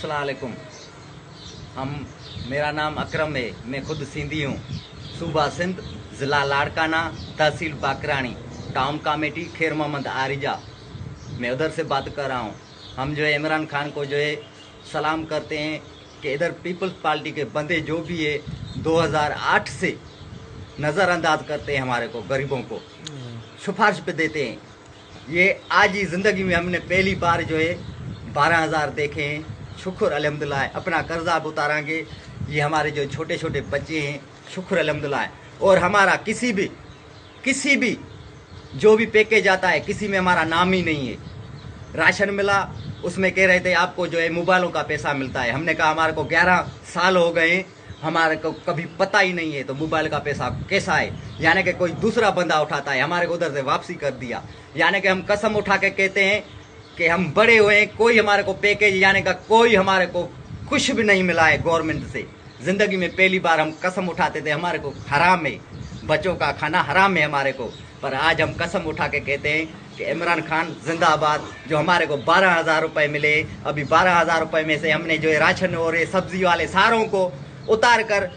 अस्सलाम वालेकुम। मेरा नाम अकरम है, मैं खुद सिंधी हूँ। सूबा सिंध, ज़िला लाड़काना, तहसील बाकरानी, टाउन कमेटी खैर मोहम्मद आरिजा, मैं उधर से बात कर रहा हूँ। हम जो है इमरान खान को जो है सलाम करते हैं कि इधर पीपल्स पार्टी के बंदे जो भी है 2008 से नज़रअंदाज करते हैं, हमारे को गरीबों को सिफारिश पे देते हैं। ये आज ही ज़िंदगी में हमने पहली बार जो है 12,000 देखे हैं। शुक्र अल्हम्दुलिल्लाह, अपना कर्जा उतारेंगे। ये हमारे जो छोटे छोटे बच्चे हैं, शुक्र अल्हम्दुलिल्लाह। और हमारा किसी भी जो भी पैकेज आता है, किसी में हमारा नाम ही नहीं है। राशन मिला, उसमें कह रहे थे आपको जो है मोबाइलों का पैसा मिलता है। हमने कहा हमारे को 11 साल हो गए, हमारे को कभी पता ही नहीं है, तो मोबाइल का पैसा कैसा है? यानी कि कोई दूसरा बंदा उठाता है, हमारे को उधर से वापसी कर दिया। यानी कि हम कसम उठा के कहते हैं कि हम बड़े हुए हैं, कोई हमारे को पैकेज यानी का कोई हमारे को कुछ भी नहीं मिला है गवर्नमेंट से। ज़िंदगी में पहली बार हम कसम उठाते थे, हमारे को हराम है, बच्चों का खाना हराम है हमारे को। पर आज हम कसम उठा के कहते हैं कि इमरान खान जिंदाबाद। जो हमारे को 12,000 रुपये मिले, अभी 12,000 रुपये में से हमने जो है राशन और ये सब्जी वाले सारों को उतार कर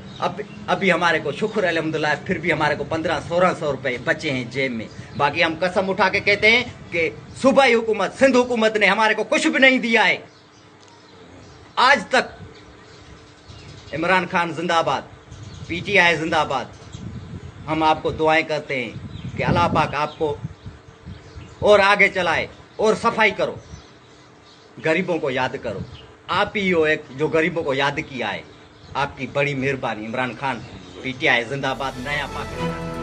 अभी हमारे को शुक्र अल्हम्दुलिल्लाह फिर भी हमारे को 1500-1600 रुपये बचे हैं जेब में। बाकी हम कसम उठा के कहते हैं कि सूबाई हुकूमत, सिंध हुकूमत ने हमारे को कुछ भी नहीं दिया है आज तक। इमरान खान जिंदाबाद, PTI जिंदाबाद। हम आपको दुआएं करते हैं कि अल्लाह पाक आपको और आगे चलाए और सफाई करो, गरीबों को याद करो। आप ही हो एक जो गरीबों को याद किया है, आपकी बड़ी मेहरबानी। इमरान खान, PTI जिंदाबाद, नया पाकिस्तान।